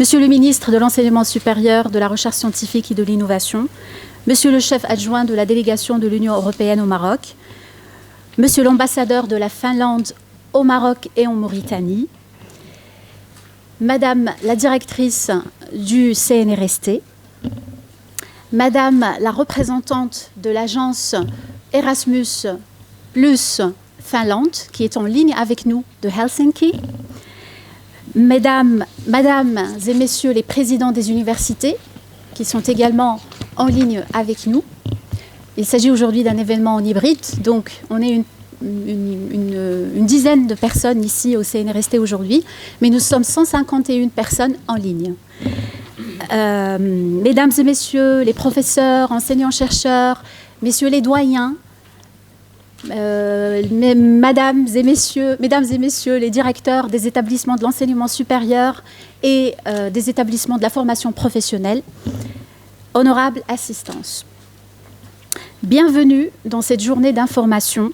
Monsieur le ministre de l'Enseignement supérieur, de la Recherche scientifique et de l'Innovation, Monsieur le chef adjoint de la délégation de l'Union européenne au Maroc, Monsieur l'ambassadeur de la Finlande au Maroc et en Mauritanie, Madame la directrice du CNRST, Madame la représentante de l'agence Erasmus Plus Finlande, qui est en ligne avec nous de Helsinki, Mesdames et Messieurs les présidents des universités, qui sont également en ligne avec nous. Il s'agit aujourd'hui d'un événement en hybride, donc on est une dizaine de personnes ici au CNRST aujourd'hui, mais nous sommes 151 personnes en ligne. Mesdames et Messieurs les professeurs, enseignants-chercheurs, Messieurs les doyens, Mesdames et Messieurs les directeurs des établissements de l'enseignement supérieur et des établissements de la formation professionnelle, honorable assistance. Bienvenue dans cette journée d'information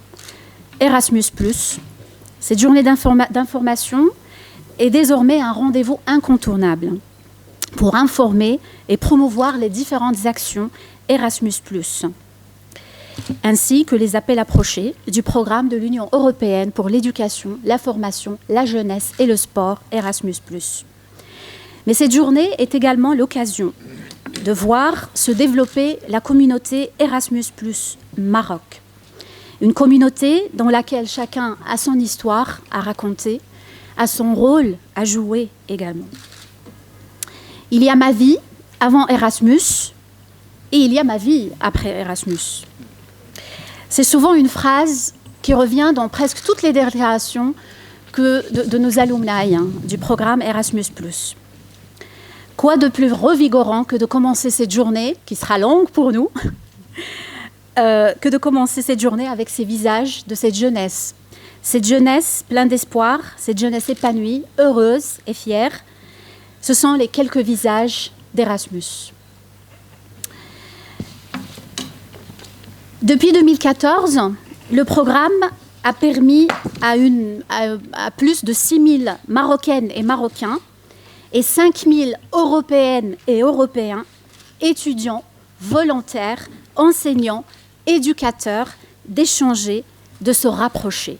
Erasmus+. Cette journée d'information est désormais un rendez-vous incontournable pour informer et promouvoir les différentes actions Erasmus+, ainsi que les appels approchés du programme de l'Union européenne pour l'éducation, la formation, la jeunesse et le sport Erasmus+. Mais cette journée est également l'occasion de voir se développer la communauté Erasmus+ Maroc. Une communauté dans laquelle chacun a son histoire à raconter, a son rôle à jouer également. Il y a ma vie avant Erasmus et il y a ma vie après Erasmus. C'est souvent une phrase qui revient dans presque toutes les déclarations de nos alumni du programme Erasmus+. Quoi de plus revigorant que de commencer cette journée, qui sera longue pour nous, que de commencer cette journée avec ces visages de cette jeunesse pleine d'espoir, cette jeunesse épanouie, heureuse et fière. Ce sont les quelques visages d'Erasmus. Depuis 2014, le programme a permis à plus de 6 000 Marocaines et Marocains et 5 000 Européennes et Européens, étudiants, volontaires, enseignants, éducateurs, d'échanger, de se rapprocher.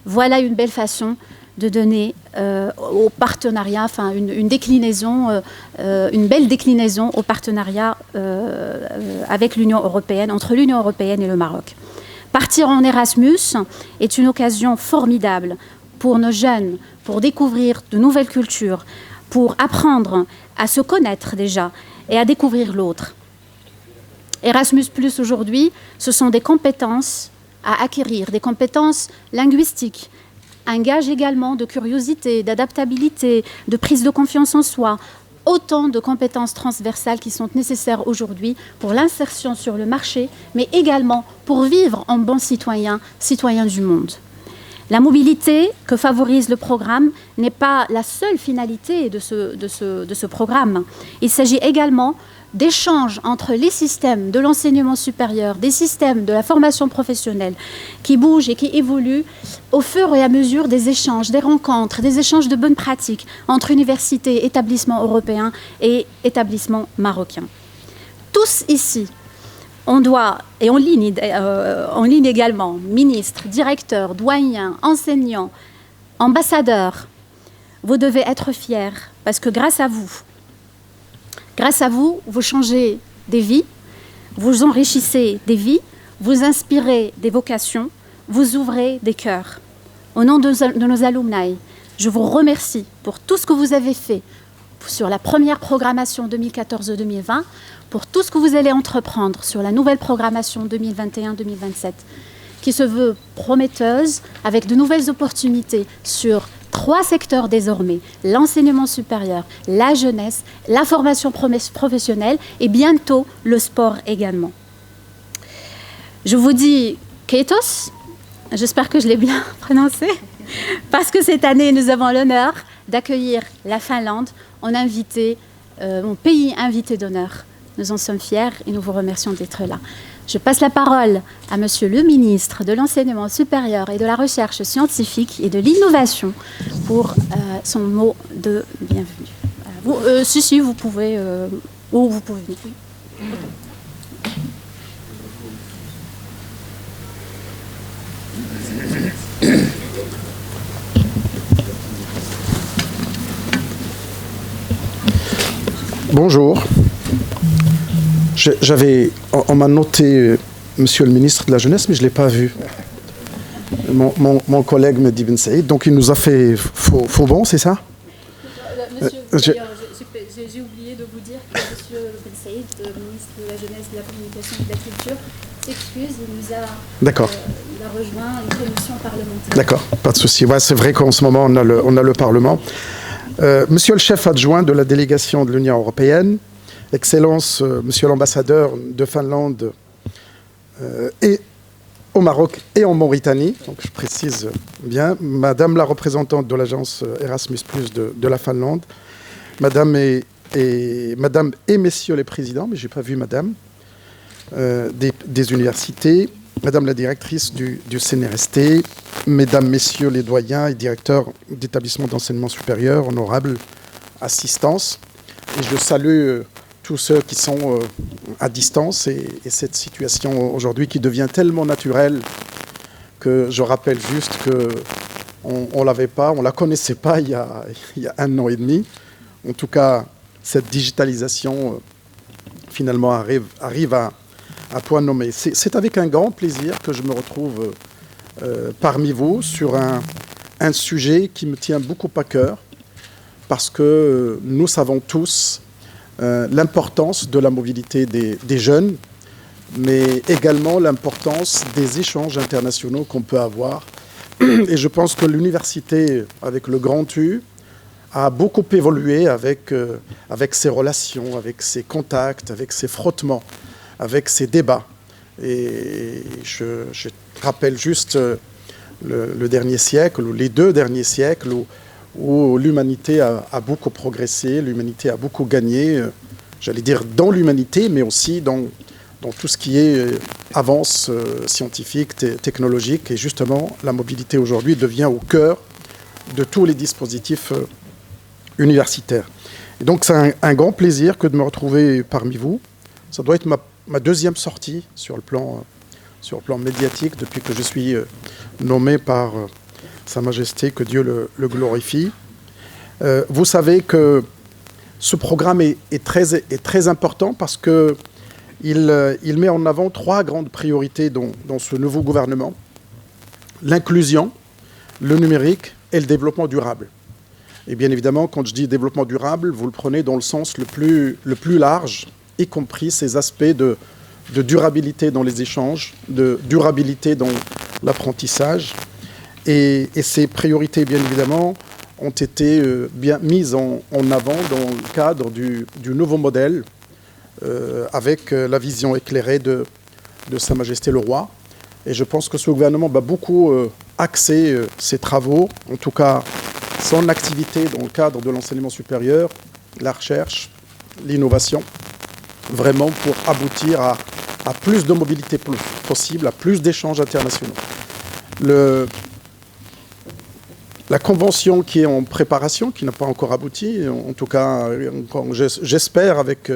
Voilà une belle façon de donner au partenariat, enfin une belle déclinaison au partenariat avec l'Union européenne, entre l'Union européenne et le Maroc. Partir en Erasmus est une occasion formidable pour nos jeunes, pour découvrir de nouvelles cultures, pour apprendre à se connaître déjà et à découvrir l'autre. Erasmus+, aujourd'hui, ce sont des compétences à acquérir, des compétences linguistiques, un gage également de curiosité, d'adaptabilité, de prise de confiance en soi, autant de compétences transversales qui sont nécessaires aujourd'hui pour l'insertion sur le marché, mais également pour vivre en bon citoyen du monde. La mobilité que favorise le programme n'est pas la seule finalité de ce programme. Il s'agit également d'échanges entre les systèmes de l'enseignement supérieur, des systèmes de la formation professionnelle qui bougent et qui évoluent au fur et à mesure des échanges, des rencontres, des échanges de bonnes pratiques entre universités, établissements européens et établissements marocains. Tous ici, on doit, et en ligne également, ministres, directeurs, doyens, enseignants, ambassadeurs, vous devez être fiers parce que grâce à vous, vous changez des vies, vous enrichissez des vies, vous inspirez des vocations, vous ouvrez des cœurs. Au nom de nos alumni, je vous remercie pour tout ce que vous avez fait sur la première programmation 2014-2020, pour tout ce que vous allez entreprendre sur la nouvelle programmation 2021-2027, qui se veut prometteuse avec de nouvelles opportunités sur 3 secteurs désormais, l'enseignement supérieur, la jeunesse, la formation professionnelle et bientôt le sport également. Je vous dis Kétos, j'espère que je l'ai bien prononcé, parce que cette année, nous avons l'honneur d'accueillir la Finlande en pays invité d'honneur. Nous en sommes fiers et nous vous remercions d'être là. Je passe la parole à Monsieur le ministre de l'Enseignement supérieur et de la Recherche scientifique et de l'Innovation pour son mot de bienvenue. Si, vous pouvez... ou vous pouvez venir. Oui. Bonjour. On m'a noté Monsieur le ministre de la Jeunesse, mais je ne l'ai pas vu. Mon collègue Mehdi Ben Saïd, donc il nous a fait faux bon, c'est ça? Monsieur, j'ai oublié de vous dire que Monsieur Ben Saïd, ministre de la Jeunesse, de la Communication et de la Culture, s'excuse. Il nous a, il a rejoint une commission parlementaire. D'accord, pas de souci. Ouais, c'est vrai qu'en ce moment, on a le Parlement. Monsieur le chef adjoint de la délégation de l'Union européenne, Excellence, Monsieur l'ambassadeur de Finlande et au Maroc et en Mauritanie, donc je précise bien, Madame la représentante de l'agence Erasmus+ de la Finlande, Madame et Messieurs les présidents, mais je n'ai pas vu Madame, des universités, Madame la directrice du CNRST, Mesdames, Messieurs les doyens et directeurs d'établissements d'enseignement supérieur, honorables assistances. Et je salue tous ceux qui sont à distance et cette situation aujourd'hui qui devient tellement naturelle que je rappelle juste qu'on l'avait pas, on la connaissait pas il y a 1 an et demi. En tout cas, cette digitalisation finalement arrive à point nommé. C'est avec un grand plaisir que je me retrouve parmi vous sur un sujet qui me tient beaucoup à cœur, parce que nous savons tous l'importance de la mobilité des jeunes, mais également l'importance des échanges internationaux qu'on peut avoir. Et je pense que l'université, avec le grand U, a beaucoup évolué avec ses relations, avec ses contacts, avec ses frottements, avec ses débats. Et je rappelle juste le dernier siècle, ou les 2 derniers siècles, où l'humanité a beaucoup progressé, l'humanité a beaucoup gagné, j'allais dire dans l'humanité, mais aussi dans tout ce qui est avance scientifique, technologique. Et justement, la mobilité aujourd'hui devient au cœur de tous les dispositifs universitaires. Et donc, c'est un grand plaisir que de me retrouver parmi vous. Ça doit être ma 2e sortie sur le plan médiatique depuis que je suis nommé par Sa Majesté, que Dieu le glorifie. Vous savez que ce programme est très important parce qu'il met en avant 3 grandes priorités dans ce nouveau gouvernement: l'inclusion, le numérique et le développement durable. Et bien évidemment, quand je dis développement durable, vous le prenez dans le sens le plus large, y compris ces aspects de durabilité dans les échanges, de durabilité dans l'apprentissage. Et ces priorités, bien évidemment, ont été bien mises en avant dans le cadre du nouveau modèle, avec la vision éclairée de Sa Majesté le Roi. Et je pense que ce gouvernement va beaucoup axer ses travaux, en tout cas son activité dans le cadre de l'enseignement supérieur, la recherche, l'innovation, vraiment pour aboutir à plus de mobilité possible, à plus d'échanges internationaux. La convention qui est en préparation, qui n'a pas encore abouti, en tout cas, j'espère avec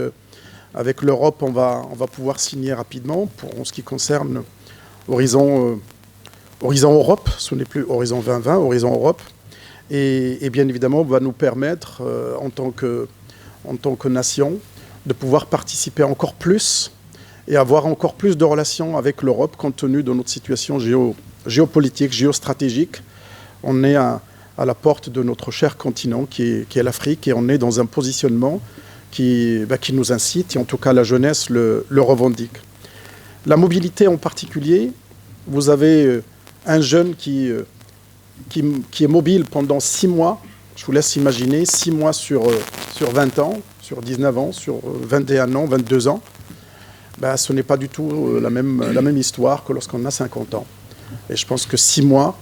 l'Europe, on va pouvoir signer rapidement en ce qui concerne Horizon Europe. Ce n'est plus Horizon 2020, Horizon Europe. Et bien évidemment, va nous permettre, en tant que nation, de pouvoir participer encore plus et avoir encore plus de relations avec l'Europe, compte tenu de notre situation géopolitique, géostratégique. On est à la porte de notre cher continent qui est l'Afrique, et on est dans un positionnement qui nous incite, et en tout cas la jeunesse le revendique. La mobilité en particulier, vous avez un jeune qui est mobile pendant 6 mois, je vous laisse imaginer, 6 mois sur 20 ans, sur 19 ans, sur 21 ans, 22 ans, ce n'est pas du tout la même histoire que lorsqu'on a 50 ans. Et je pense que 6 mois,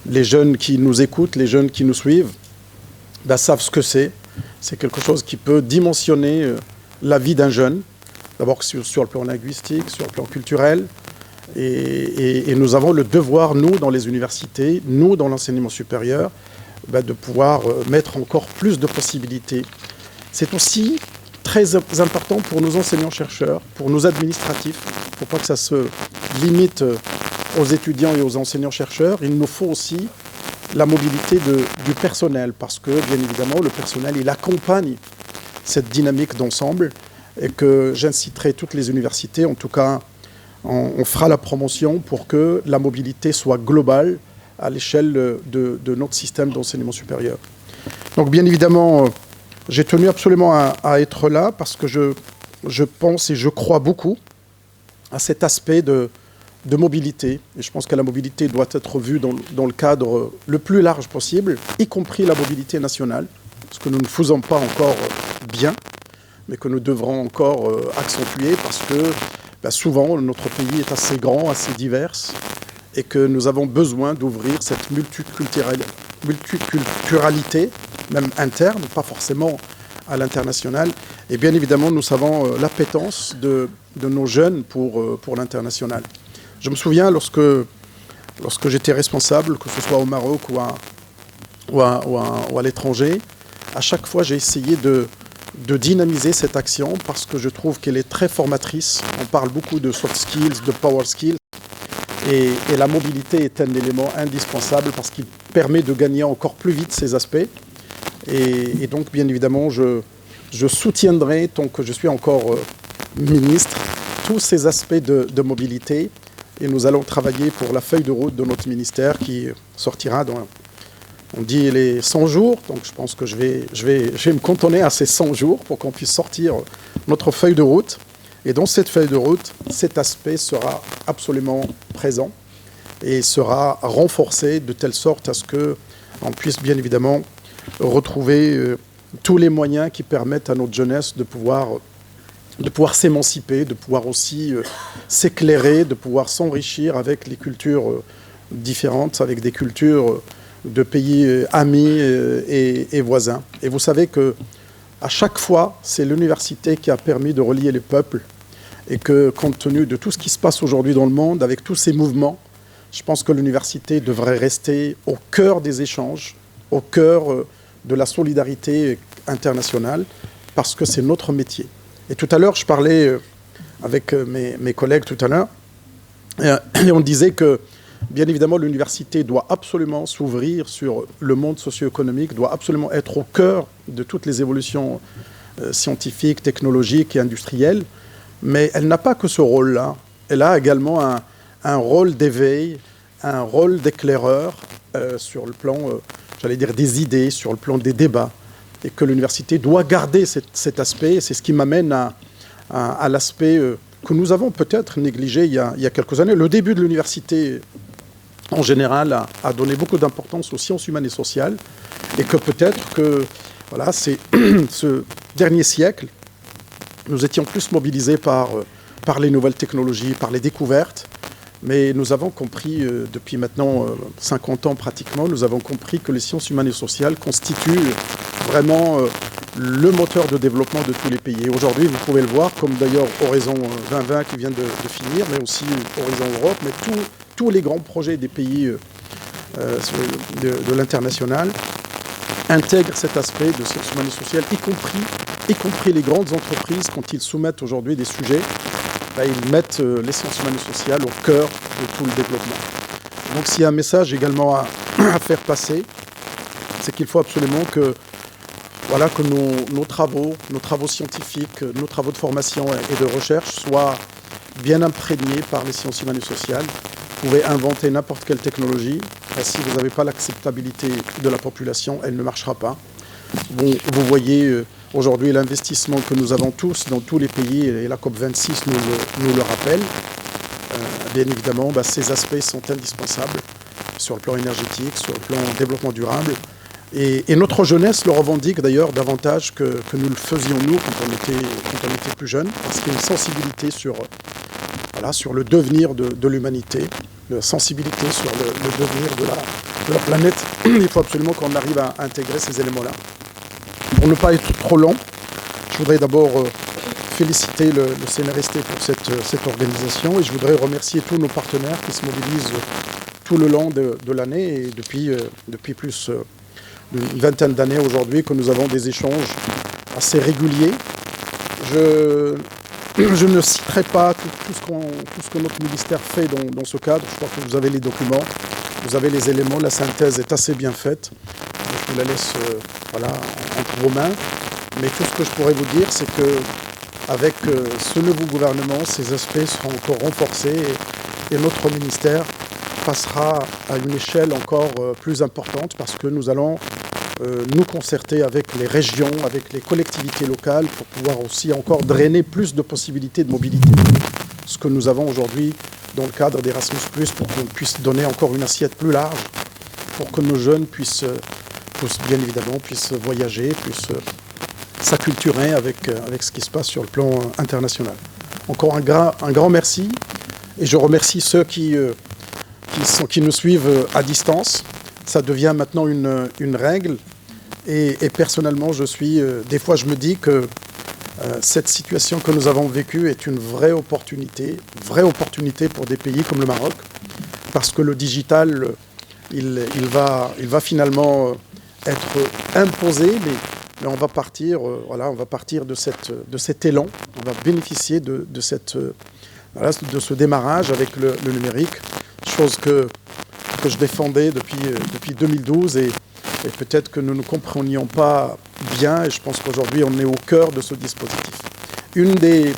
les jeunes qui nous écoutent, les jeunes qui nous suivent, savent ce que c'est. C'est quelque chose qui peut dimensionner la vie d'un jeune, d'abord sur le plan linguistique, sur le plan culturel. Et nous avons le devoir, nous, dans les universités, nous, dans l'enseignement supérieur, de pouvoir mettre encore plus de possibilités c'est aussi très important pour nos enseignants-chercheurs, pour nos administratifs. Il ne faut pas que ça se limite aux étudiants et aux enseignants-chercheurs. Il nous faut aussi la mobilité du personnel, parce que, bien évidemment, le personnel, il accompagne cette dynamique d'ensemble, et que j'inciterai toutes les universités, en tout cas, on fera la promotion pour que la mobilité soit globale à l'échelle de notre système d'enseignement supérieur. Donc, bien évidemment, j'ai tenu absolument à être là, parce que je pense et je crois beaucoup à cet aspect de mobilité. Et je pense que la mobilité doit être vue dans le cadre le plus large possible, y compris la mobilité nationale, ce que nous ne faisons pas encore bien, mais que nous devrons encore accentuer, parce que souvent notre pays est assez grand, assez divers, et que nous avons besoin d'ouvrir cette multiculturalité, même interne, pas forcément à l'international. Et bien évidemment, nous savons l'appétence de nos jeunes pour l'international. Je me souviens, lorsque j'étais responsable, que ce soit au Maroc ou à l'étranger, à chaque fois, j'ai essayé de dynamiser cette action, parce que je trouve qu'elle est très formatrice. On parle beaucoup de soft skills, de power skills, et la mobilité est un élément indispensable, parce qu'il permet de gagner encore plus vite ces aspects. Et donc, bien évidemment, je soutiendrai, tant que je suis encore ministre, tous ces aspects de mobilité. Et nous allons travailler pour la feuille de route de notre ministère qui sortira dans, on dit, les 100 jours. Donc je pense que je vais me cantonner à ces 100 jours pour qu'on puisse sortir notre feuille de route. Et dans cette feuille de route, cet aspect sera absolument présent et sera renforcé de telle sorte à ce qu'on puisse bien évidemment retrouver tous les moyens qui permettent à notre jeunesse de pouvoir s'émanciper, de pouvoir aussi s'éclairer, de pouvoir s'enrichir avec les cultures différentes, avec des cultures de pays amis et voisins. Et vous savez que à chaque fois, c'est l'université qui a permis de relier les peuples, et que, compte tenu de tout ce qui se passe aujourd'hui dans le monde, avec tous ces mouvements, je pense que l'université devrait rester au cœur des échanges, au cœur de la solidarité internationale, parce que c'est notre métier. Et tout à l'heure, je parlais avec mes collègues tout à l'heure, et on disait que, bien évidemment, l'université doit absolument s'ouvrir sur le monde socio-économique, doit absolument être au cœur de toutes les évolutions scientifiques, technologiques et industrielles, mais elle n'a pas que ce rôle-là. Elle a également un rôle d'éveil, un rôle d'éclaireur sur le plan, j'allais dire, des idées, sur le plan des débats, et que l'université doit garder cet aspect. C'est ce qui m'amène à l'aspect que nous avons peut-être négligé il y a quelques années. Le début de l'université, en général, a donné beaucoup d'importance aux sciences humaines et sociales, et que peut-être que, voilà, c'est ce dernier siècle, nous étions plus mobilisés par les nouvelles technologies, par les découvertes, mais nous avons compris, depuis maintenant 50 ans pratiquement, nous avons compris que les sciences humaines et sociales constituent vraiment le moteur de développement de tous les pays. Et aujourd'hui, vous pouvez le voir, comme d'ailleurs Horizon 2020 qui vient de finir, mais aussi Horizon Europe, mais tous les grands projets des pays de l'international intègrent cet aspect de sciences humaines et sociales, y compris les grandes entreprises, quand ils soumettent aujourd'hui des sujets, ils mettent les sciences humaines et sociales au cœur de tout le développement. Donc s'il y a un message également à faire passer, c'est qu'il faut absolument que nos travaux scientifiques, nos travaux de formation et de recherche soient bien imprégnés par les sciences humaines et sociales. Vous pouvez inventer n'importe quelle technologie, si vous n'avez pas l'acceptabilité de la population, elle ne marchera pas. Vous voyez aujourd'hui l'investissement que nous avons tous dans tous les pays, et la COP26 nous le rappelle. Bien évidemment, ces aspects sont indispensables sur le plan énergétique, sur le plan développement durable. Et notre jeunesse le revendique d'ailleurs davantage que nous le faisions nous quand on était plus jeunes, parce qu'il y a une sensibilité sur le devenir de l'humanité, une sensibilité sur le devenir de la planète. Il faut absolument qu'on arrive à intégrer ces éléments-là. Pour ne pas être trop long, je voudrais d'abord féliciter le CNRST pour cette organisation, et je voudrais remercier tous nos partenaires qui se mobilisent tout le long de l'année, et depuis plus d'une vingtaine d'années aujourd'hui que nous avons des échanges assez régulier. Je ne citerai pas tout ce que notre ministère fait dans ce cadre. Je crois que vous avez les documents, vous avez les éléments, la synthèse est assez bien faite. Je vous la laisse entre vos mains. Mais tout ce que je pourrais vous dire, c'est qu'avec ce nouveau gouvernement, ces aspects seront encore renforcés et notre ministère passera à une échelle encore plus importante parce que nous allons nous concerter avec les régions, avec les collectivités locales pour pouvoir aussi encore drainer plus de possibilités de mobilité. Ce que nous avons aujourd'hui dans le cadre d'Erasmus+, pour qu'on puisse donner encore une assiette plus large, pour que nos jeunes puissent bien évidemment, voyager, puissent s'acculturer avec ce qui se passe sur le plan international. Encore un grand merci et je remercie ceux qui nous suivent à distance. Ça devient maintenant une règle et personnellement, des fois je me dis que cette situation que nous avons vécue est une vraie opportunité pour des pays comme le Maroc, parce que le digital, il va finalement être imposé, mais on va partir, on va partir de cet élan, on va bénéficier de ce démarrage avec le numérique, chose que je défendais depuis 2012 et peut-être que nous ne comprenions pas bien et je pense qu'aujourd'hui on est au cœur de ce dispositif. Une des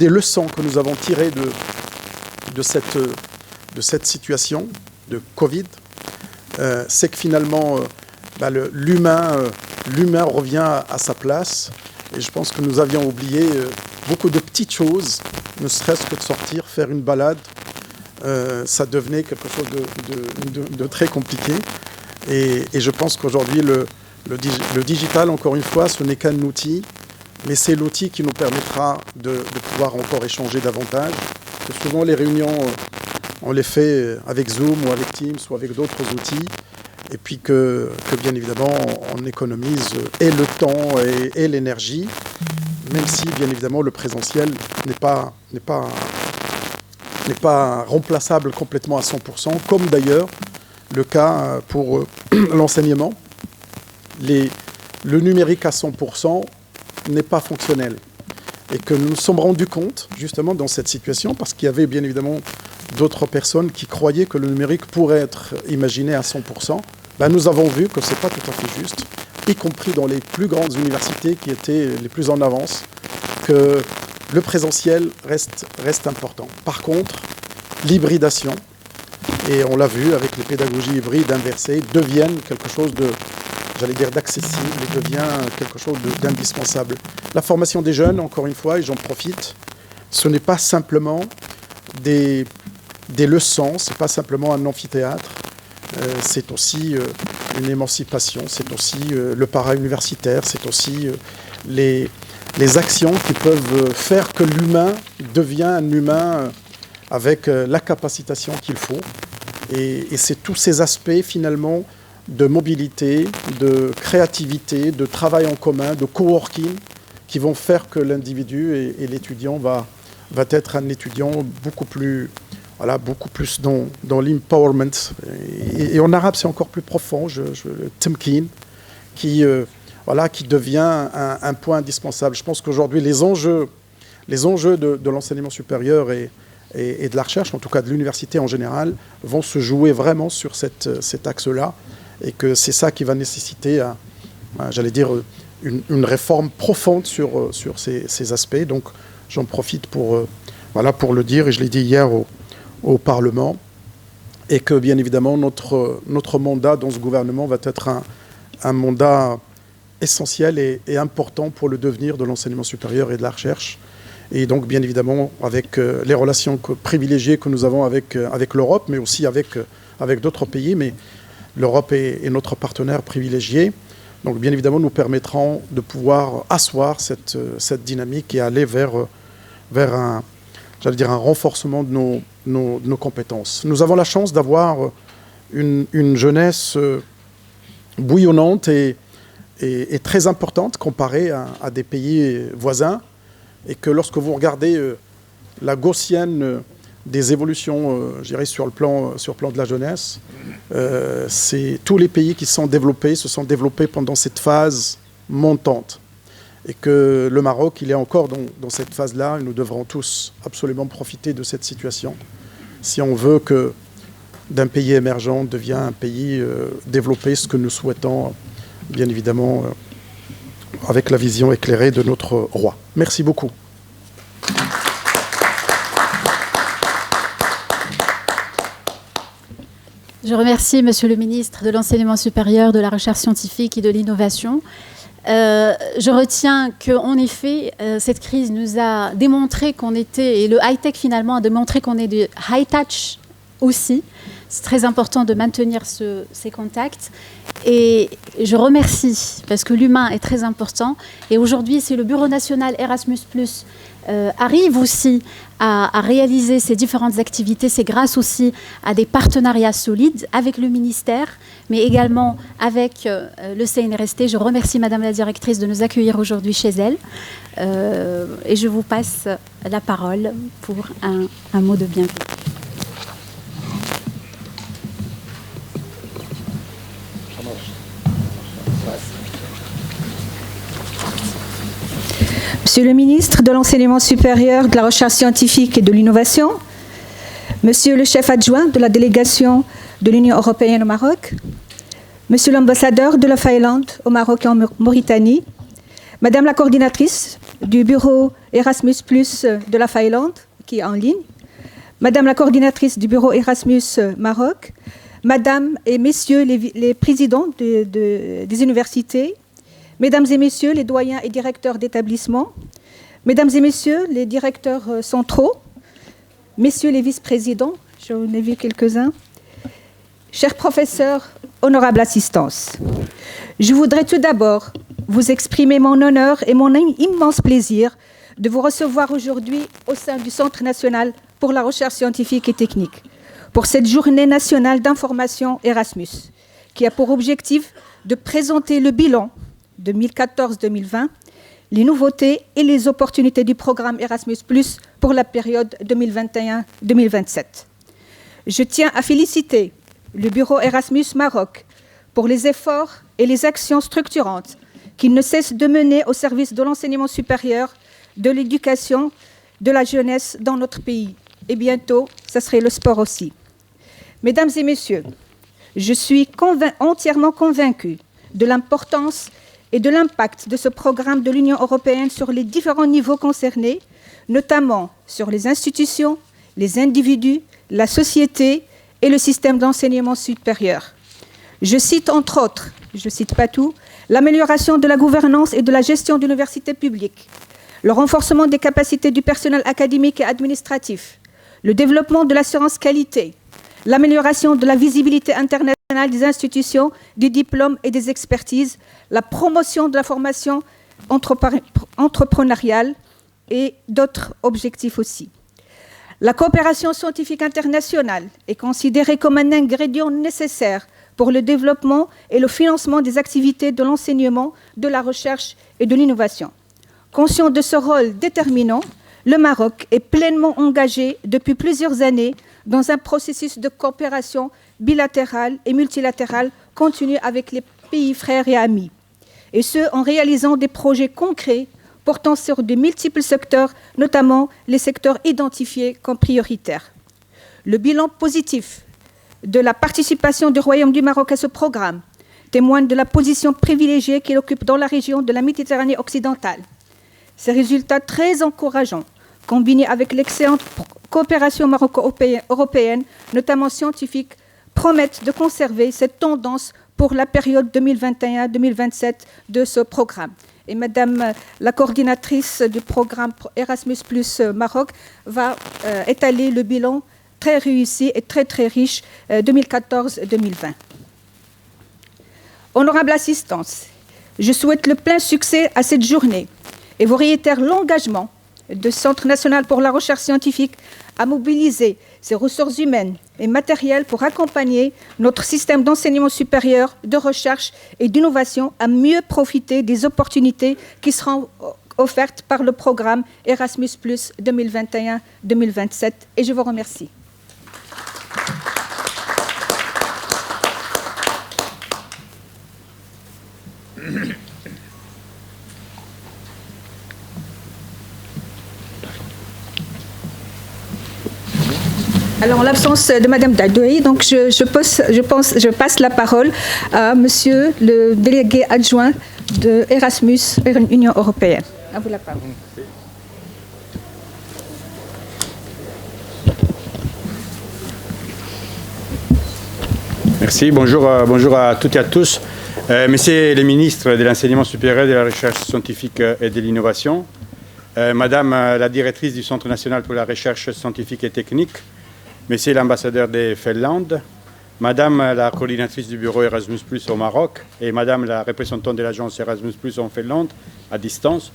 leçons que nous avons tirées de cette situation de Covid, c'est que finalement l'humain revient à sa place et je pense que nous avions oublié beaucoup de petites choses, ne serait-ce que de sortir, faire une balade. Ça devenait quelque chose de très compliqué. Et je pense qu'aujourd'hui, le digital, encore une fois, ce n'est qu'un outil, mais c'est l'outil qui nous permettra de pouvoir encore échanger davantage. Parce que souvent, les réunions, on les fait avec Zoom ou avec Teams ou avec d'autres outils, et puis que bien évidemment, on économise et le temps et l'énergie, même si, bien évidemment, le présentiel n'est pas remplaçable complètement à 100%, comme d'ailleurs le cas pour l'enseignement. Le numérique à 100% n'est pas fonctionnel. Et que nous nous sommes rendus compte, justement, dans cette situation, parce qu'il y avait bien évidemment d'autres personnes qui croyaient que le numérique pourrait être imaginé à 100%. Nous avons vu que ce n'est pas tout à fait juste, y compris dans les plus grandes universités qui étaient les plus en avance, que le présentiel reste important. Par contre, l'hybridation, et on l'a vu avec les pédagogies hybrides inversées, deviennent quelque chose d'accessible et devient quelque chose d'indispensable. La formation des jeunes, encore une fois, et j'en profite, ce n'est pas simplement des leçons, ce n'est pas simplement un amphithéâtre, c'est aussi une émancipation, c'est aussi le para-universitaire, c'est aussi les actions qui peuvent faire que l'humain devient un humain avec la capacitation qu'il faut. Et c'est tous ces aspects finalement de mobilité, de créativité, de travail en commun, de coworking qui vont faire que l'individu et l'étudiant va être un étudiant beaucoup plus dans l'empowerment. Et en arabe, c'est encore plus profond, le temkin, qui devient un point indispensable. Je pense qu'aujourd'hui, les enjeux de l'enseignement supérieur et de la recherche, en tout cas de l'université en général, vont se jouer vraiment sur cet axe-là, et que c'est ça qui va nécessiter, une réforme profonde sur ces aspects. Donc j'en profite pour le dire, et je l'ai dit hier au Parlement, et que bien évidemment notre mandat dans ce gouvernement va être un mandat essentiel et important pour le devenir de l'enseignement supérieur et de la recherche. Et donc, bien évidemment, avec les relations privilégiées que nous avons avec l'Europe, mais aussi avec d'autres pays, mais l'Europe est notre partenaire privilégié. Donc, bien évidemment, nous permettront de pouvoir asseoir cette dynamique et aller vers un renforcement de nos compétences. Nous avons la chance d'avoir une jeunesse bouillonnante et très importante comparée à des pays voisins, et que lorsque vous regardez la gaussienne des évolutions, sur le plan de la jeunesse, c'est tous les pays qui se sont développés pendant cette phase montante. et que le Maroc, il est encore dans cette phase-là, et nous devrons tous absolument profiter de cette situation si on veut que d'un pays émergent devienne un pays développé, ce que nous souhaitons, bien évidemment, avec la vision éclairée de notre roi. Merci beaucoup. Je remercie Monsieur le ministre de l'Enseignement supérieur, de la Recherche scientifique et de l'Innovation. Je retiens qu'en effet, cette crise nous a démontré qu'on était, et le high-tech finalement a démontré qu'on est du high-touch aussi. C'est très important de maintenir ces contacts. Et je remercie, parce que l'humain est très important. Et aujourd'hui, c'est le Bureau national Erasmus+, arrive aussi à réaliser ces différentes activités. C'est grâce aussi à des partenariats solides avec le ministère, mais également avec le CNRST. Je remercie Madame la directrice de nous accueillir aujourd'hui chez elle. Et je vous passe la parole pour un mot de bienvenue. Monsieur le ministre de l'Enseignement supérieur, de la Recherche scientifique et de l'Innovation, Monsieur le chef adjoint de la délégation de l'Union européenne au Maroc, Monsieur l'ambassadeur de la Finlande au Maroc et en Mauritanie, Madame la coordinatrice du bureau Erasmus+ de la Finlande, qui est en ligne, Madame la coordinatrice du bureau Erasmus Maroc, Madame et Messieurs les présidents des universités, Mesdames et Messieurs les doyens et directeurs d'établissement, Mesdames et Messieurs les directeurs centraux, Messieurs les vice-présidents, j'en ai vu quelques-uns, chers professeurs, honorable assistance, je voudrais tout d'abord vous exprimer mon honneur et mon immense plaisir de vous recevoir aujourd'hui au sein du Centre national pour la recherche scientifique et technique, pour cette journée nationale d'information Erasmus, qui a pour objectif de présenter le bilan 2014-2020, les nouveautés et les opportunités du programme Erasmus+ pour la période 2021-2027. Je tiens à féliciter le bureau Erasmus Maroc pour les efforts et les actions structurantes qu'il ne cesse de mener au service de l'enseignement supérieur, de l'éducation, de la jeunesse dans notre pays. Et bientôt, ça serait le sport aussi. Mesdames et messieurs, je suis entièrement convaincue de l'importance et de l'impact de ce programme de l'Union européenne sur les différents niveaux concernés, notamment sur les institutions, les individus, la société et le système d'enseignement supérieur. Je cite entre autres, je ne cite pas tout, l'amélioration de la gouvernance et de la gestion d'universités publiques, le renforcement des capacités du personnel académique et administratif, le développement de l'assurance qualité, l'amélioration de la visibilité internationale des institutions, des diplômes et des expertises, la promotion de la formation entrepreneuriale et d'autres objectifs aussi. La coopération scientifique internationale est considérée comme un ingrédient nécessaire pour le développement et le financement des activités de l'enseignement, de la recherche et de l'innovation. Conscient de ce rôle déterminant, le Maroc est pleinement engagé depuis plusieurs années dans un processus de coopération bilatérale et multilatérale continue avec les pays frères et amis, et ce, en réalisant des projets concrets portant sur de multiples secteurs, notamment les secteurs identifiés comme prioritaires. Le bilan positif de la participation du Royaume du Maroc à ce programme témoigne de la position privilégiée qu'il occupe dans la région de la Méditerranée occidentale. Ces résultats très encourageants, combinés avec l'excellente coopération maroco-européenne, notamment scientifique, promettent de conserver cette tendance pour la période 2021-2027 de ce programme. Et Madame la coordinatrice du programme Erasmus+ Maroc va étaler le bilan très réussi et très très riche 2014-2020. Honorable assistance, je souhaite le plein succès à cette journée et vous réitère l'engagement du Centre national pour la recherche scientifique à mobiliser ses ressources humaines et matérielles pour accompagner notre système d'enseignement supérieur, de recherche et d'innovation à mieux profiter des opportunités qui seront offertes par le programme Erasmus+ 2021-2027. Et je vous remercie. Alors, en l'absence de Madame Dadoui, donc je passe la parole à Monsieur le délégué adjoint de Erasmus vers l'Union européenne. À vous la parole. Merci, bonjour à toutes et à tous. Messieurs les ministres de l'enseignement supérieur, de la recherche scientifique et de l'innovation, Madame la directrice du Centre national pour la recherche scientifique et technique, Monsieur l'ambassadeur de Finlande, Madame la coordinatrice du bureau Erasmus+ au Maroc et Madame la représentante de l'agence Erasmus+ en Finlande à distance,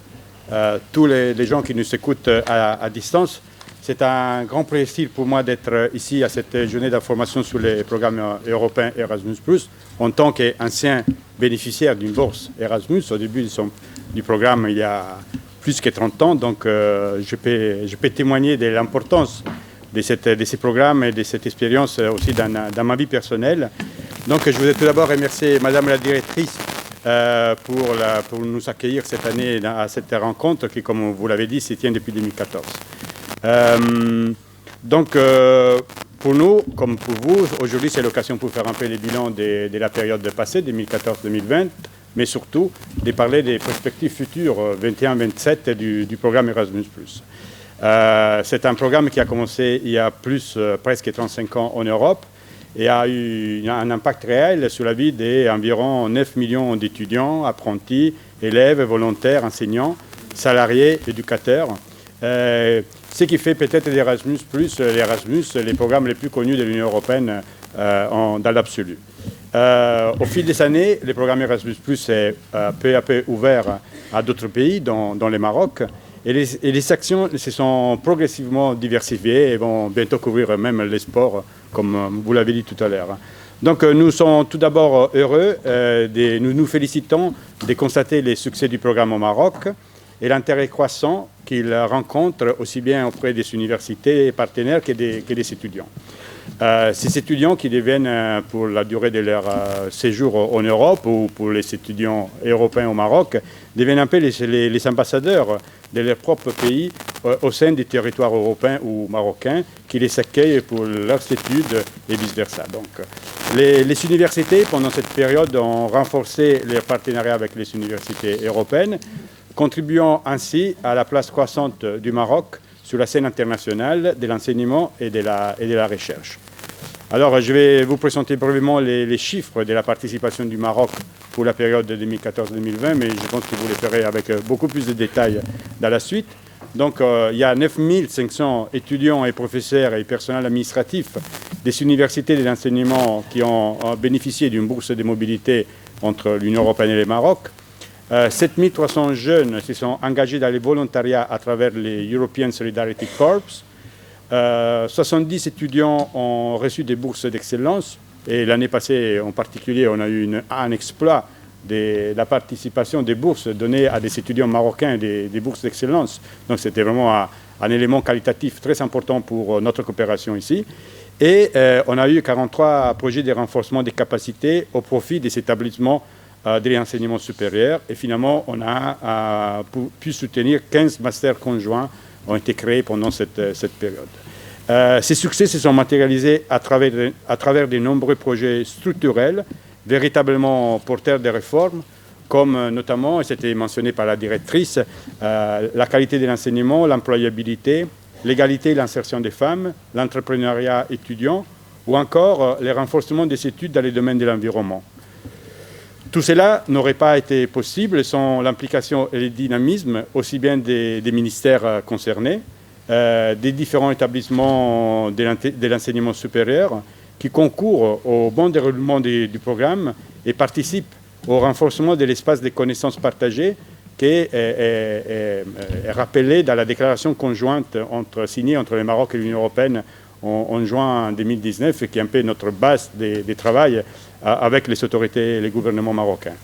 tous les gens qui nous écoutent à distance, c'est un grand plaisir pour moi d'être ici à cette journée d'information sur les programmes européens Erasmus+, en tant qu'ancien bénéficiaire d'une bourse Erasmus. Au début du programme, il y a plus que 30 ans, donc je peux témoigner de l'importance de ces programmes et de cette expérience aussi dans ma vie personnelle. Donc je voudrais tout d'abord remercier Madame la directrice pour nous accueillir cette année à cette rencontre qui, comme vous l'avez dit, se tient depuis 2014. Pour nous, comme pour vous, aujourd'hui c'est l'occasion pour faire un peu le bilan de la période passée, 2014-2020, mais surtout de parler des perspectives futures 21-27 du programme Erasmus+. C'est un programme qui a commencé il y a presque 35 ans en Europe et a eu un impact réel sur la vie d'environ 9 millions d'étudiants, apprentis, élèves, volontaires, enseignants, salariés, éducateurs. Ce qui fait peut-être l'Erasmus+, les programmes les plus connus de l'Union européenne dans l'absolu. Au fil des années, le programme Erasmus+ est peu à peu ouvert à d'autres pays, dont le Maroc, et les actions se sont progressivement diversifiées et vont bientôt couvrir même les sports, comme vous l'avez dit tout à l'heure. Donc nous sommes tout d'abord heureux, nous nous félicitons de constater les succès du programme au Maroc et l'intérêt croissant qu'il rencontre aussi bien auprès des universités et partenaires que des étudiants. Ces étudiants qui deviennent, pour la durée de leur séjour en Europe ou pour les étudiants européens au Maroc, deviennent un peu les ambassadeurs de leur propre pays au sein des territoires européens ou marocains qui les accueillent pour leurs études et vice-versa. Donc, les universités, pendant cette période, ont renforcé leurs partenariats avec les universités européennes, contribuant ainsi à la place croissante du Maroc sur la scène internationale de l'enseignement et de la recherche. Alors, je vais vous présenter brièvement les chiffres de la participation du Maroc pour la période de 2014-2020, mais je pense que vous les ferez avec beaucoup plus de détails dans la suite. Donc, il y a 9500 étudiants et professeurs et personnels administratifs des universités de l'enseignement qui ont bénéficié d'une bourse de mobilité entre l'Union européenne et le Maroc. 7300 jeunes se sont engagés dans le volontariat à travers les European Solidarity Corps. 70 étudiants ont reçu des bourses d'excellence. Et l'année passée, en particulier, on a eu un exploit de la participation des bourses données à des étudiants marocains, des bourses d'excellence. Donc c'était vraiment un élément qualitatif très important pour notre coopération ici. Et on a eu 43 projets de renforcement des capacités au profit des établissements de l'enseignement supérieur. Et finalement, on a pu soutenir 15 masters conjoints ont été créés pendant cette période. Ces succès se sont matérialisés à travers de nombreux projets structurels, véritablement porteurs de réformes, comme notamment, et c'était mentionné par la directrice, la qualité de l'enseignement, l'employabilité, l'égalité et l'insertion des femmes, l'entrepreneuriat étudiant, ou encore le renforcement des études dans les domaines de l'environnement. Tout cela n'aurait pas été possible sans l'implication et le dynamisme aussi bien des ministères concernés, des différents établissements de l'enseignement supérieur qui concourent au bon déroulement du programme et participent au renforcement de l'espace de connaissances partagées qui est rappelé dans la déclaration conjointe signée entre le Maroc et l'Union européenne en juin 2019 et qui est un peu notre base de travail avec les autorités et les gouvernements marocains.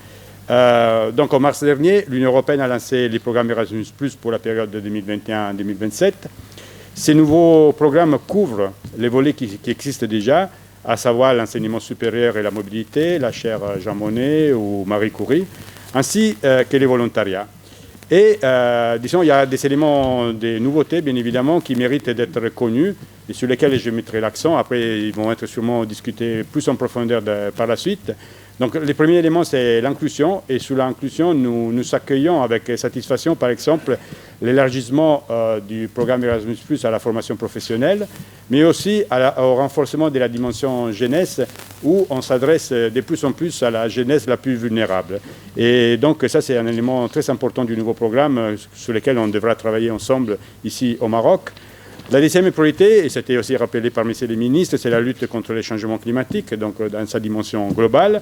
Donc en mars dernier, l'Union européenne a lancé les programmes Erasmus+ pour la période de 2021-2027. Ces nouveaux programmes couvrent les volets qui existent déjà, à savoir l'enseignement supérieur et la mobilité, la chaire Jean Monnet ou Marie Curie, ainsi que les volontariats. Et disons, il y a des éléments, des nouveautés, bien évidemment, qui méritent d'être connus, et sur lesquels je mettrai l'accent. Après, ils vont être sûrement discutés plus en profondeur par la suite. Donc, le premier élément, c'est l'inclusion. Et sous l'inclusion, nous accueillons avec satisfaction, par exemple, l'élargissement du programme Erasmus+ à la formation professionnelle, mais aussi au renforcement de la dimension jeunesse, où on s'adresse de plus en plus à la jeunesse la plus vulnérable. Et donc, ça, c'est un élément très important du nouveau programme sur lequel on devra travailler ensemble ici au Maroc. La deuxième priorité, et c'était aussi rappelé par messieurs les ministres, c'est la lutte contre les changements climatiques, donc dans sa dimension globale.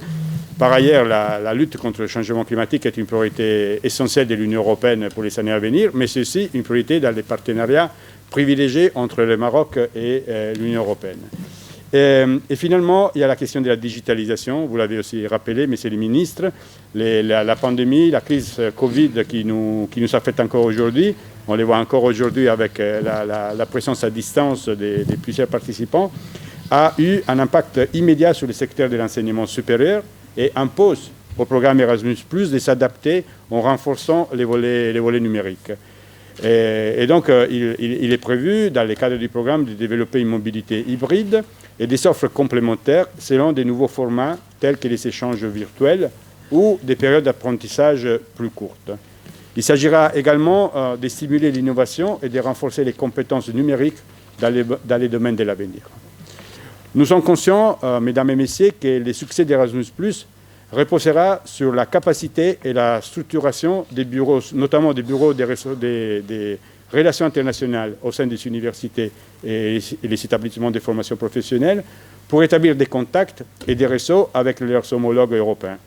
Par ailleurs, la lutte contre le changement climatique est une priorité essentielle de l'Union européenne pour les années à venir, mais c'est aussi une priorité dans les partenariats privilégiés entre le Maroc et l'Union européenne. Et finalement, il y a la question de la digitalisation, vous l'avez aussi rappelé, messieurs les ministres, la pandémie, la crise Covid qui nous affecte encore aujourd'hui. On les voit encore aujourd'hui avec la présence à distance des plusieurs participants, a eu un impact immédiat sur le secteur de l'enseignement supérieur et impose au programme Erasmus+ de s'adapter en renforçant les volets numériques. Et donc, il est prévu, dans le cadre du programme, de développer une mobilité hybride et des offres complémentaires selon des nouveaux formats tels que les échanges virtuels ou des périodes d'apprentissage plus courtes. Il s'agira également de stimuler l'innovation et de renforcer les compétences numériques dans les domaines de l'avenir. Nous sommes conscients, mesdames et messieurs, que le succès d'Erasmus+ reposera sur la capacité et la structuration des bureaux, notamment des bureaux des relations internationales au sein des universités et les établissements de formation professionnelle, pour établir des contacts et des réseaux avec leurs homologues européens.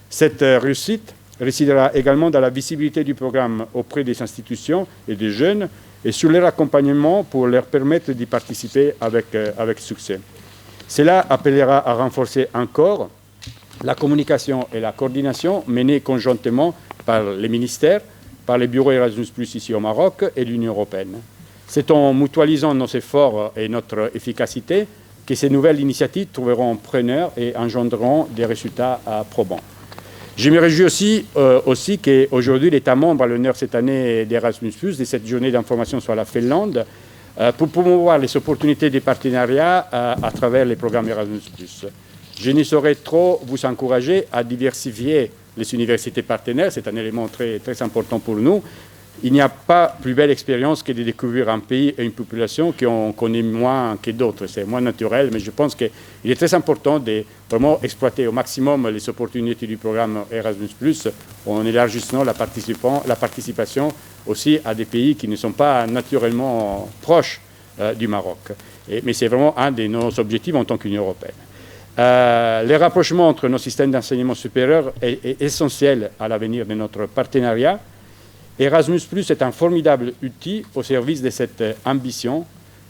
Cette réussite résidera également dans la visibilité du programme auprès des institutions et des jeunes et sur leur accompagnement pour leur permettre d'y participer avec succès. Cela appellera à renforcer encore la communication et la coordination menées conjointement par les ministères, par les bureaux Erasmus+ ici au Maroc et l'Union européenne. C'est en mutualisant nos efforts et notre efficacité que ces nouvelles initiatives trouveront preneurs et engendreront des résultats probants. Je me réjouis aussi qu'aujourd'hui l'État membre a l'honneur cette année d'Erasmus+, de cette journée d'information sur la Finlande, pour promouvoir les opportunités de partenariat à travers les programmes Erasmus+. Je ne saurais trop vous encourager à diversifier les universités partenaires, c'est un élément très, très important pour nous. Il n'y a pas plus belle expérience que de découvrir un pays et une population qu'on connaît moins que d'autres. C'est moins naturel, mais je pense qu'il est très important de vraiment exploiter au maximum les opportunités du programme Erasmus+, en élargissant la participation aussi à des pays qui ne sont pas naturellement proches du Maroc. Mais c'est vraiment un de nos objectifs en tant qu'Union européenne. Le rapprochement entre nos systèmes d'enseignement supérieur est essentiel à l'avenir de notre partenariat. Erasmus+ est un formidable outil au service de cette ambition,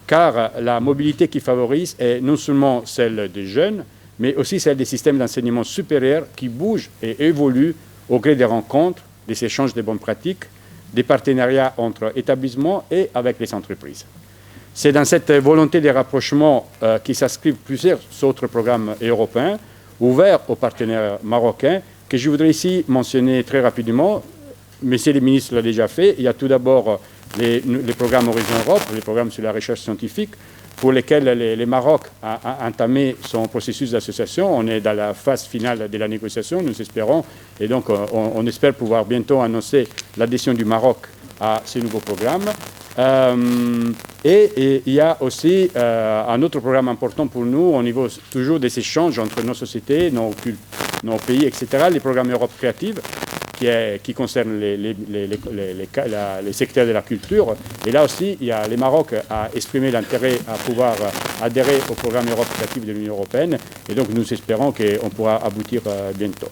car la mobilité qu'il favorise est non seulement celle des jeunes, mais aussi celle des systèmes d'enseignement supérieur qui bougent et évoluent au gré des rencontres, des échanges de bonnes pratiques, des partenariats entre établissements et avec les entreprises. C'est dans cette volonté de rapprochement qui s'inscrivent plusieurs autres programmes européens ouverts aux partenaires marocains que je voudrais ici mentionner très rapidement. Messieurs les ministres l'ont déjà fait. Il y a tout d'abord les programmes Horizon Europe, les programmes sur la recherche scientifique, pour lesquels le Maroc a entamé son processus d'association. On est dans la phase finale de la négociation, nous espérons, et donc on espère pouvoir bientôt annoncer l'adhésion du Maroc à ces nouveaux programmes. Et il y a aussi un autre programme important pour nous au niveau toujours des échanges entre nos sociétés, nos pays, etc., les programmes Europe Créative, qui concernent les secteurs de la culture. Et là aussi, le Maroc a exprimé l'intérêt à pouvoir adhérer au programme Europe Créative de l'Union européenne. Et donc, nous espérons qu'on pourra aboutir bientôt.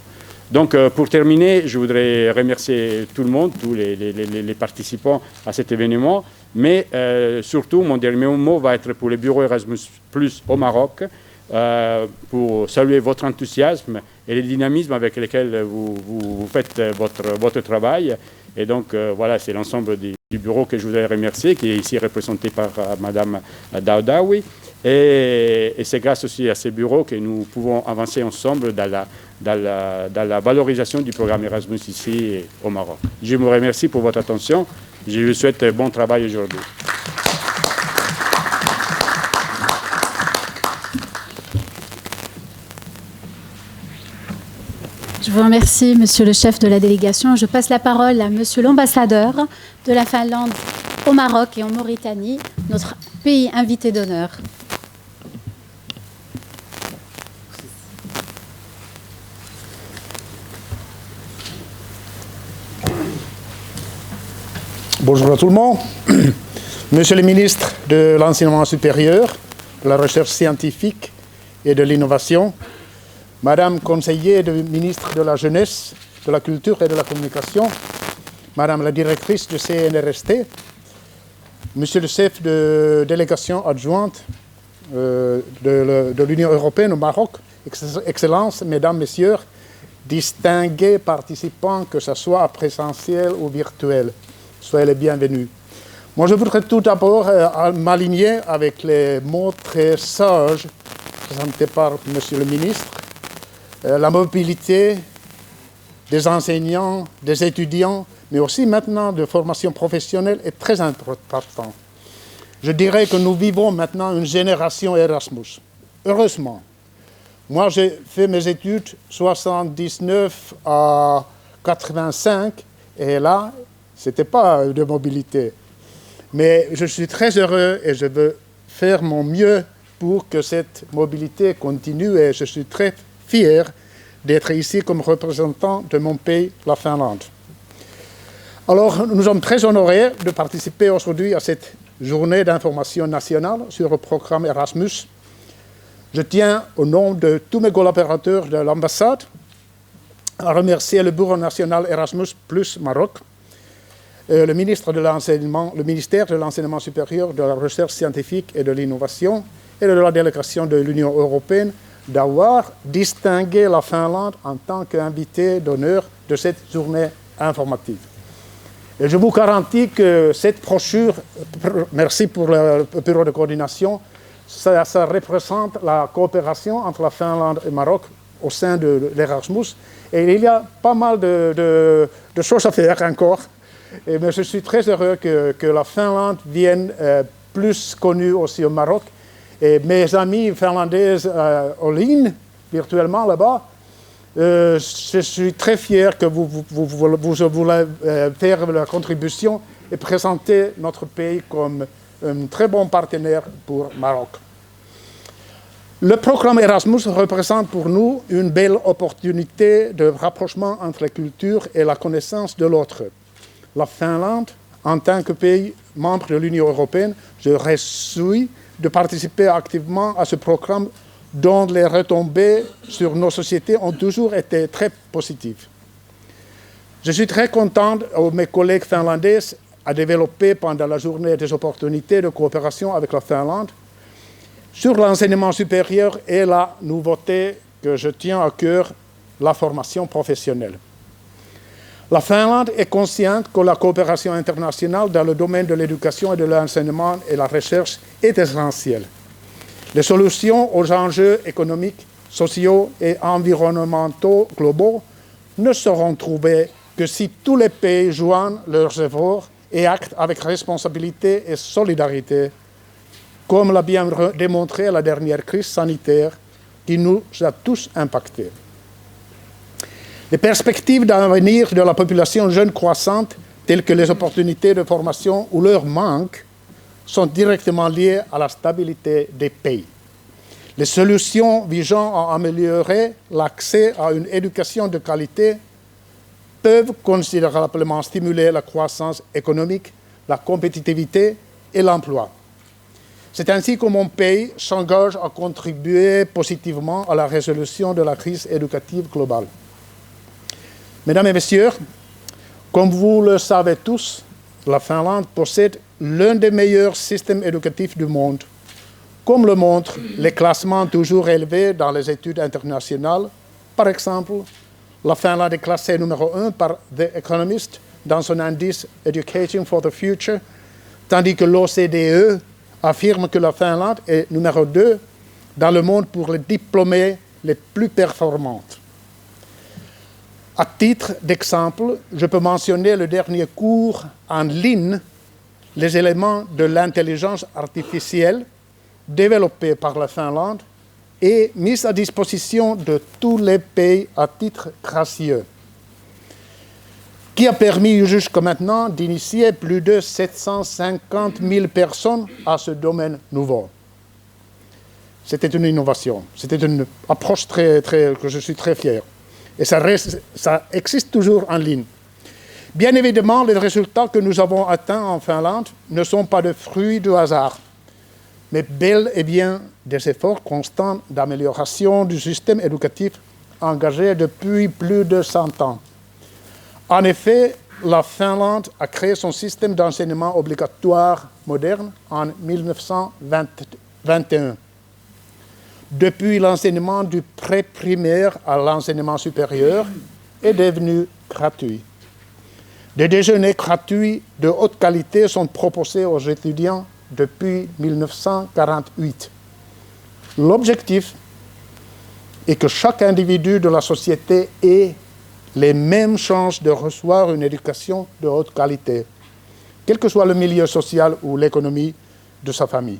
Donc, pour terminer, je voudrais remercier tout le monde, tous les participants à cet événement. Mais surtout, mon dernier mot va être pour les bureaux Erasmus+ au Maroc, pour saluer votre enthousiasme et le dynamisme avec lequel vous faites votre travail. Et donc, voilà, c'est l'ensemble du bureau que je voudrais remercier, qui est ici représenté par Madame Daoudaoui. Et c'est grâce aussi à ces bureaux que nous pouvons avancer ensemble dans la valorisation du programme Erasmus ici au Maroc. Je vous remercie pour votre attention. Je vous souhaite bon travail aujourd'hui. Je vous remercie, monsieur le chef de la délégation. Je passe la parole à monsieur l'ambassadeur de la Finlande au Maroc et en Mauritanie, notre pays invité d'honneur. Bonjour à tout le monde. Monsieur le ministre de l'Enseignement supérieur, de la Recherche scientifique et de l'Innovation, Madame conseillère du ministre de la Jeunesse, de la Culture et de la Communication, Madame la directrice du CNRST, Monsieur le chef de délégation adjointe de l'Union européenne au Maroc, Excellences, Mesdames, Messieurs, distingués participants, que ce soit présentiel ou virtuel. Soyez les bienvenus. Moi, je voudrais tout d'abord m'aligner avec les mots très sages présentés par Monsieur le ministre. La mobilité des enseignants, des étudiants, mais aussi maintenant de formation professionnelle est très importante. Je dirais que nous vivons maintenant une génération Erasmus. Heureusement. Moi, j'ai fait mes études 79 à 85 et là, ce n'était pas de mobilité. Mais je suis très heureux et je veux faire mon mieux pour que cette mobilité continue et je suis très fier d'être ici comme représentant de mon pays, la Finlande. Alors, nous sommes très honorés de participer aujourd'hui à cette journée d'information nationale sur le programme Erasmus. Je tiens, au nom de tous mes collaborateurs de l'ambassade, à remercier le Bureau national Erasmus Plus Maroc, le ministère de l'Enseignement supérieur, de la Recherche scientifique et de l'Innovation et de la délégation de l'Union européenne d'avoir distingué la Finlande en tant qu'invité d'honneur de cette journée informative. Et je vous garantis que cette brochure, merci pour le bureau de coordination, ça représente la coopération entre la Finlande et le Maroc au sein de l'Erasmus. Et il y a pas mal de choses à faire encore. Mais je suis très heureux que la Finlande vienne plus connue aussi au Maroc. Et mes amis finlandaises en ligne, virtuellement là-bas, je suis très fier que vous voulez faire la contribution et présenter notre pays comme un très bon partenaire pour le Maroc. Le programme Erasmus représente pour nous une belle opportunité de rapprochement entre la culture et la connaissance de l'autre. La Finlande, en tant que pays membre de l'Union européenne, je réjouis de participer activement à ce programme dont les retombées sur nos sociétés ont toujours été très positives. Je suis très content que mes collègues finlandais aient développé pendant la journée des opportunités de coopération avec la Finlande sur l'enseignement supérieur et la nouveauté que je tiens à cœur, la formation professionnelle. La Finlande est consciente que la coopération internationale dans le domaine de l'éducation et de l'enseignement et la recherche est essentielle. Les solutions aux enjeux économiques, sociaux et environnementaux globaux ne seront trouvées que si tous les pays joignent leurs efforts et actent avec responsabilité et solidarité, comme l'a bien démontré la dernière crise sanitaire qui nous a tous impactés. Les perspectives d'avenir de la population jeune croissante, telles que les opportunités de formation ou leur manque, sont directement liées à la stabilité des pays. Les solutions visant à améliorer l'accès à une éducation de qualité peuvent considérablement stimuler la croissance économique, la compétitivité et l'emploi. C'est ainsi que mon pays s'engage à contribuer positivement à la résolution de la crise éducative globale. Mesdames et messieurs, comme vous le savez tous, la Finlande possède l'un des meilleurs systèmes éducatifs du monde, comme le montrent les classements toujours élevés dans les études internationales. Par exemple, la Finlande est classée numéro 1 par The Economist dans son indice Education for the Future, tandis que l'OCDE affirme que la Finlande est numéro 2 dans le monde pour les diplômés les plus performants. À titre d'exemple, je peux mentionner le dernier cours en ligne, les éléments de l'intelligence artificielle développés par la Finlande et mise à disposition de tous les pays à titre gracieux, qui a permis jusqu'à maintenant d'initier plus de 750 000 personnes à ce domaine nouveau. C'était une innovation, c'était une approche que je suis très fier. Et ça existe toujours en ligne. Bien évidemment, les résultats que nous avons atteints en Finlande ne sont pas le fruit du hasard, mais bel et bien des efforts constants d'amélioration du système éducatif engagé depuis plus de 100 ans. En effet, la Finlande a créé son système d'enseignement obligatoire moderne en 1921. Depuis, l'enseignement du pré-primaire à l'enseignement supérieur est devenu gratuit. Des déjeuners gratuits de haute qualité sont proposés aux étudiants depuis 1948. L'objectif est que chaque individu de la société ait les mêmes chances de recevoir une éducation de haute qualité, quel que soit le milieu social ou l'économie de sa famille.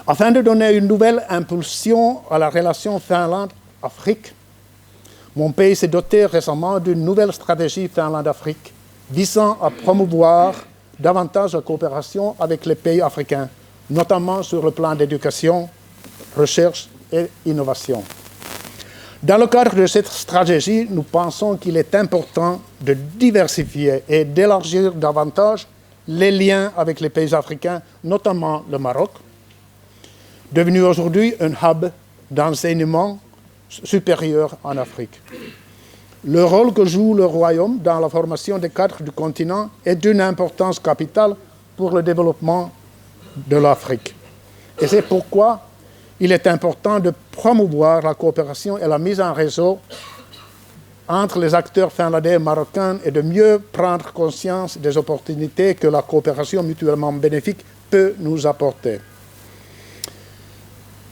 Afin de donner une nouvelle impulsion à la relation Finlande-Afrique, mon pays s'est doté récemment d'une nouvelle stratégie Finlande-Afrique visant à promouvoir davantage la coopération avec les pays africains, notamment sur le plan d'éducation, recherche et innovation. Dans le cadre de cette stratégie, nous pensons qu'il est important de diversifier et d'élargir davantage les liens avec les pays africains, notamment le Maroc, devenu aujourd'hui un hub d'enseignement supérieur en Afrique. Le rôle que joue le Royaume dans la formation des cadres du continent est d'une importance capitale pour le développement de l'Afrique. Et c'est pourquoi il est important de promouvoir la coopération et la mise en réseau entre les acteurs finlandais et marocains et de mieux prendre conscience des opportunités que la coopération mutuellement bénéfique peut nous apporter.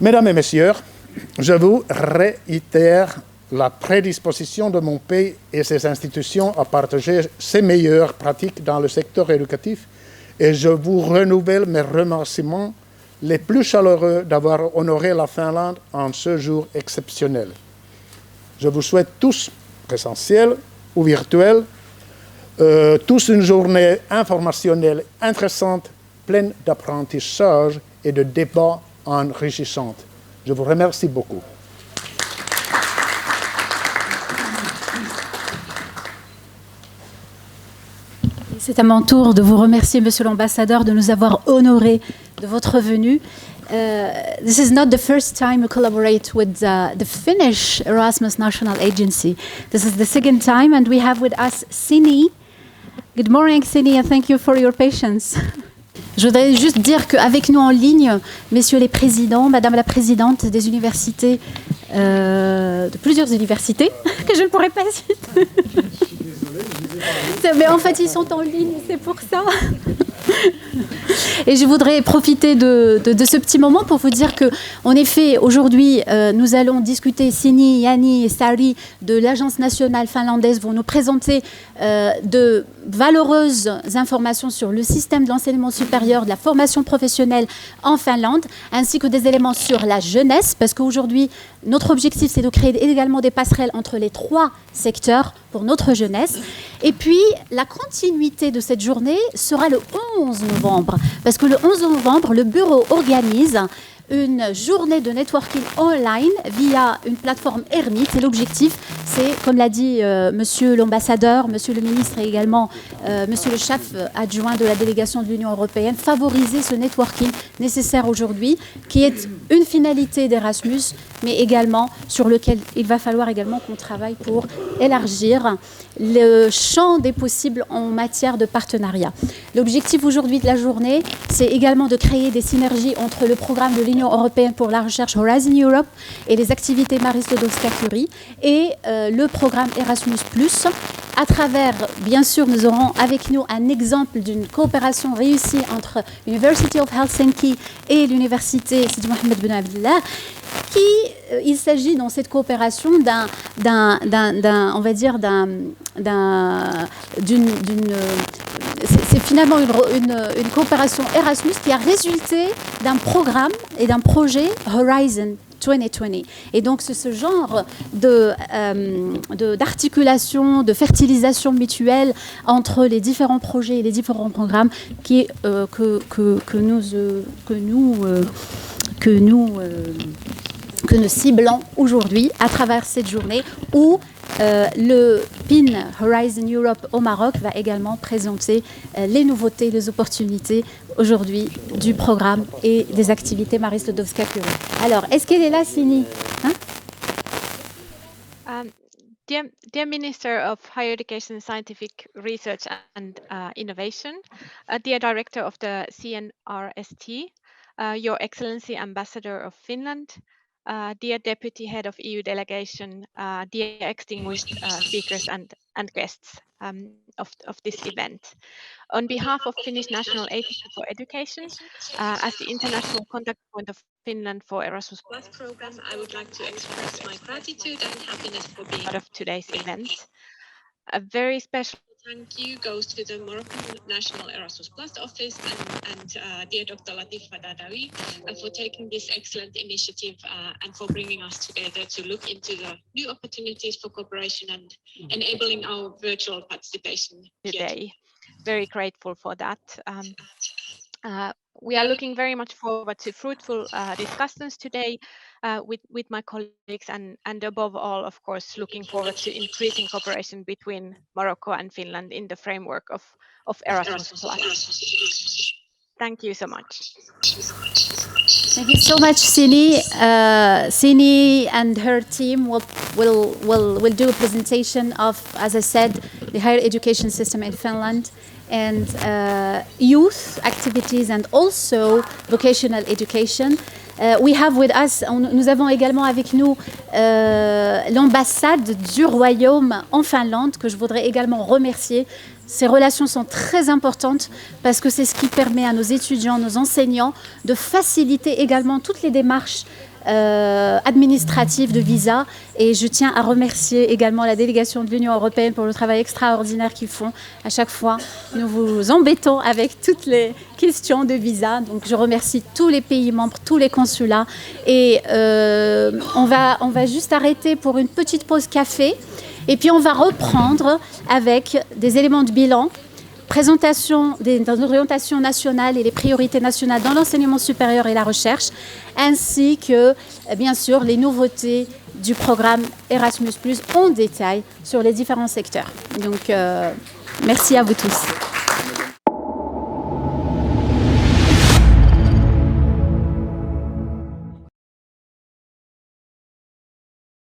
Mesdames et messieurs, je vous réitère la prédisposition de mon pays et ses institutions à partager ses meilleures pratiques dans le secteur éducatif et je vous renouvelle mes remerciements les plus chaleureux d'avoir honoré la Finlande en ce jour exceptionnel. Je vous souhaite tous, présentiels ou virtuels, tous une journée informationnelle intéressante, pleine d'apprentissage et de débats enrichissants. Je vous remercie beaucoup. C'est à mon tour de vous remercier, Monsieur l'ambassadeur, de nous avoir honorés de votre venue. This is not the first time we collaborate with the Finnish Erasmus National Agency. This is the second time, and we have with us Sini. Good morning, Sini, and thank you for your patience. Je voudrais juste dire qu'avec nous en ligne, messieurs les présidents, madame la présidente des universités, de plusieurs universités, que je ne pourrais pas citer. Mais en fait, ils sont en ligne, c'est pour ça. Et je voudrais profiter de ce petit moment pour vous dire qu'en effet, aujourd'hui, nous allons discuter, Sini, Yanni et Sari de l'Agence nationale finlandaise vont nous présenter de valeureuses informations sur le système de l'enseignement supérieur, de la formation professionnelle en Finlande, ainsi que des éléments sur la jeunesse, parce qu'aujourd'hui, notre objectif, c'est de créer également des passerelles entre les trois secteurs pour notre jeunesse. Et puis, la continuité de cette journée sera le 11 novembre, parce que le 11 novembre, le bureau organise une journée de networking online via une plateforme Hermite. Et l'objectif, c'est, comme l'a dit Monsieur l'ambassadeur, Monsieur le ministre et également Monsieur le chef adjoint de la délégation de l'Union européenne, favoriser ce networking nécessaire aujourd'hui, qui est une finalité d'Erasmus, mais également sur lequel il va falloir également qu'on travaille pour élargir le champ des possibles en matière de partenariat. L'objectif aujourd'hui de la journée, c'est également de créer des synergies entre le programme de l'Union européenne pour la recherche Horizon Europe et les activités Marie Skłodowska-Curie et le programme Erasmus+. À travers, bien sûr, nous aurons avec nous un exemple d'une coopération réussie entre l'University of Helsinki et l'Université Sidi Mohamed Ben Abdallah. Il s'agit dans cette coopération c'est finalement une coopération Erasmus qui a résulté d'un programme et d'un projet Horizon 2020. Et donc, c'est ce genre d'articulation, de fertilisation mutuelle entre les différents projets et les différents programmes que nous ciblons aujourd'hui à travers cette journée où le PIN Horizon Europe au Maroc va également présenter les nouveautés, les opportunités aujourd'hui du programme et des activités Marie Sklodowska-Curie. Alors, est-ce qu'elle est là, Sini? Dear Minister of Higher Education, Scientific Research and Innovation, dear Director of the CNRST, Your Excellency Ambassador of Finland, dear Deputy Head of EU Delegation, dear extinguished speakers and guests of this event. On behalf of Finnish National Agency for Education, as the international contact point of Finland for Erasmus Plus program, I would like to express my gratitude and happiness for being part of today's event. A very special thank you goes to the Moroccan National Erasmus Plus office and dear Dr. Latif Badadawi for taking this excellent initiative and for bringing us together to look into the new opportunities for cooperation and enabling our virtual participation today. Very grateful for that. We are looking very much forward to fruitful discussions today with my colleagues and above all, of course, looking forward to increasing cooperation between Morocco and Finland in the framework of Erasmus+. Thank you so much. Thank you so much, Sini. Sini and her team will do a presentation of, as I said, the higher education system in Finland and youth activities and also vocational education. We have with us, nous avons également avec nous l'ambassade du Royaume en Finlande, que je voudrais également remercier. Ces relations sont très importantes parce que c'est ce qui permet à nos étudiants, nos enseignants, de faciliter également toutes les démarches administratives de visa. Et je tiens à remercier également la délégation de l'Union européenne pour le travail extraordinaire qu'ils font. À chaque fois, nous vous embêtons avec toutes les questions de visa. Donc, je remercie tous les pays membres, tous les consulats. Et on va juste arrêter pour une petite pause café. Et puis, on va reprendre avec des éléments de bilan, présentation des orientations nationales et les priorités nationales dans l'enseignement supérieur et la recherche, ainsi que, bien sûr, les nouveautés du programme Erasmus+, en détail sur les différents secteurs. Donc, merci à vous tous.